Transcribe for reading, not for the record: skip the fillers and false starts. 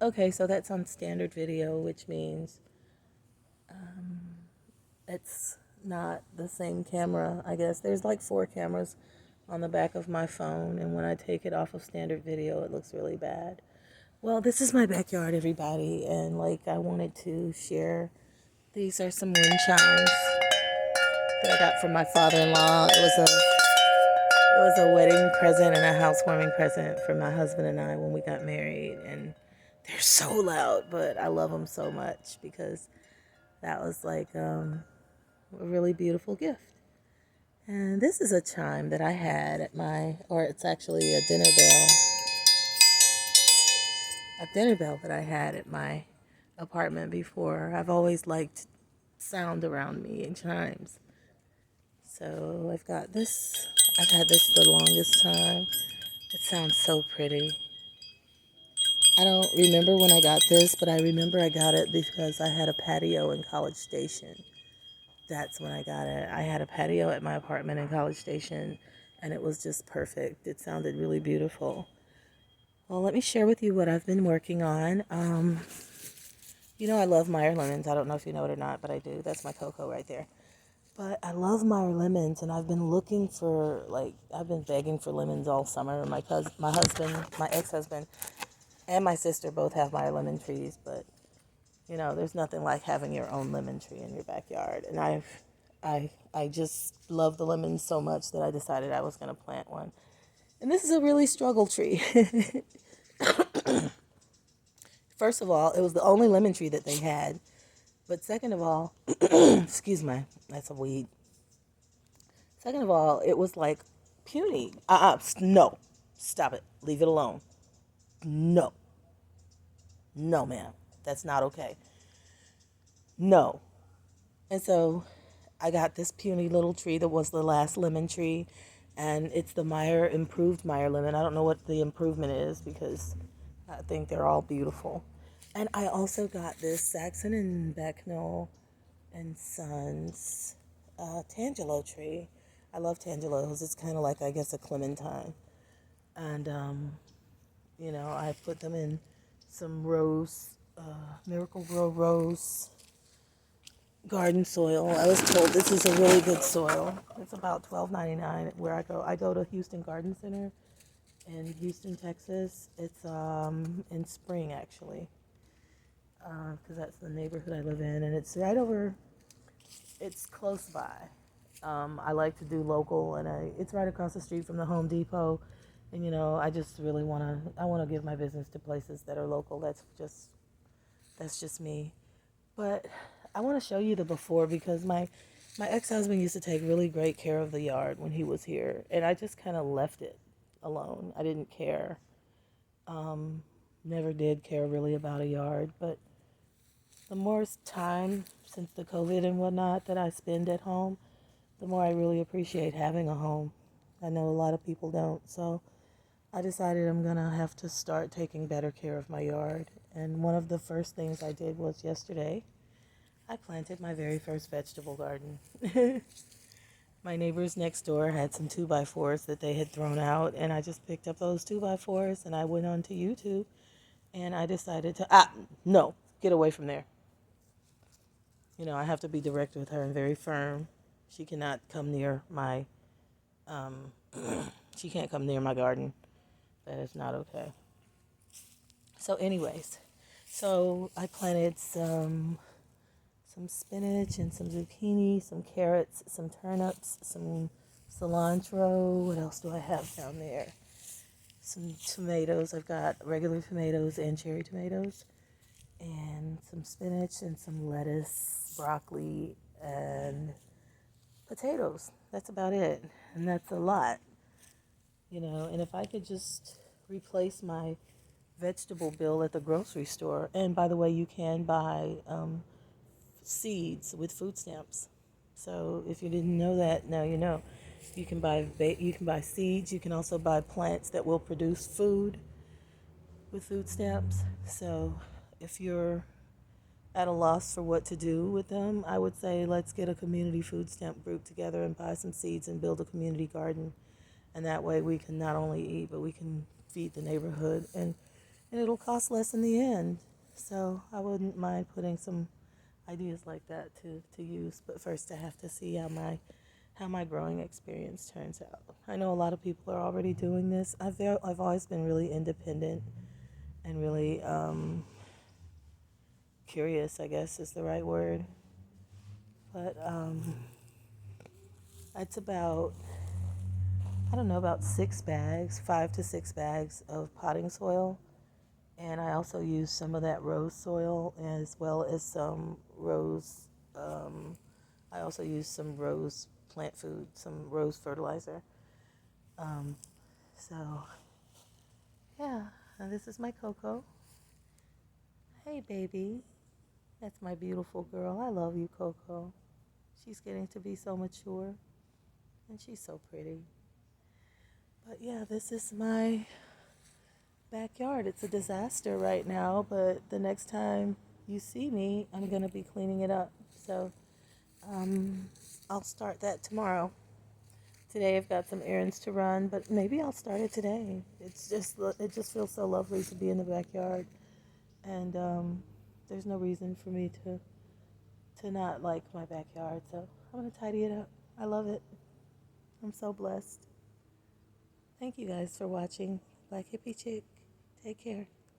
Okay, so that's on standard video, which means it's not the same camera. I guess there's like four cameras on the back of my phone, and when I take it off of standard video, it looks really bad. Well, this is my backyard, everybody, and like I wanted to share. These are some wind chimes that I got from my father-in-law. It was a wedding present and a housewarming present for my husband and I when we got married, and they're so loud, but I love them so much because that was like a really beautiful gift. And this is a chime that I had at my, or it's actually a dinner bell that I had at my apartment before. I've always liked sound around me and chimes. So I've got this. I've had this the longest time. It sounds so pretty. I don't remember when I got this, but I remember I got it because I had a patio in College Station. That's when I got it. I had a patio at my apartment in College Station, and it was just perfect. It sounded really beautiful. Well, let me share with you what I've been working on. I love Meyer lemons. I don't know if you know it or not, but I do. That's my cocoa right there. But I love Meyer lemons, and I've been looking for I've been begging for lemons all summer. My husband, my ex-husband, and my sister both have Meyer lemon trees, but there's nothing like having your own lemon tree in your backyard. And I just love the lemons so much that I decided I was going to plant one. And this is a really struggle tree. First of all, it was the only lemon tree that they had. But second of all, excuse me, that's a weed. Second of all, it was like puny. No, stop it. Leave it alone. No, no, ma'am. That's not okay. No. And so I got this puny little tree that was the last lemon tree, and it's the improved Meyer lemon. I don't know what the improvement is because I think they're all beautiful. And I also got this Saxon and Becknell and Sons Tangelo tree. I love Tangelos. It's kind of like, I guess, a clementine. And, I put them in some Miracle Grow rose garden soil. I was told this is a really good soil. It's about $12.99 where I go. I go to Houston Garden Center in Houston, Texas. It's in Spring actually, because that's the neighborhood I live in, and it's right over. It's close by. I like to do local, and it's right across the street from the Home Depot. And I just really I want to give my business to places that are local. That's just me. But I want to show you the before because my ex-husband used to take really great care of the yard when he was here, and I just kind of left it alone. I didn't care. Never did care really about a yard, but the more time since the COVID and whatnot that I spend at home, the more I really appreciate having a home. I know a lot of people don't, so I decided I'm gonna have to start taking better care of my yard. And one of the first things I did was yesterday I planted my very first vegetable garden. My neighbors next door had some 2x4s that they had thrown out, and I just picked up those 2x4s and I went onto YouTube and I decided no, get away from there. I have to be direct with her and very firm. She cannot come near um, she can't come near my garden. That is not okay. So, anyways, I planted some spinach and some zucchini, some carrots, some turnips, some cilantro. What else do I have down there? Some tomatoes. I've got regular tomatoes and cherry tomatoes, and some spinach and some lettuce, broccoli, and potatoes. That's about it. And that's a lot, And if I could just replace my vegetable bill at the grocery store, and by the way, you can buy seeds with food stamps. So if you didn't know that, now you know. You can buy seeds. You can also buy plants that will produce food with food stamps. So if you're at a loss for what to do with them, I would say let's get a community food stamp group together and buy some seeds and build a community garden. And that way we can not only eat, but we can feed the neighborhood. And and it'll cost less in the end. So I wouldn't mind putting some ideas like that to use. But first, I have to see how my growing experience turns out. I know a lot of people are already doing this. I've always been really independent and really curious, I guess is the right word. But it's about, I don't know, about 6 bags, 5 to 6 bags of potting soil. And I also use some of that rose soil as well as some rose. I also use some rose plant food, some rose fertilizer. Um, so, yeah, and this is my Coco. Hey, baby. That's my beautiful girl. I love you, Coco. She's getting to be so mature, and she's so pretty. But yeah, this is my backyard. It's a disaster right now, but the next time you see me, I'm going to be cleaning it up. So um, I'll start that tomorrow. Today I've got some errands to run, but maybe I'll start it today. It just feels so lovely to be in the backyard, and there's no reason for me to not like my backyard. So I'm gonna tidy it up. I love it. I'm so blessed. Thank you guys for watching Black Hippie Chick. Take care.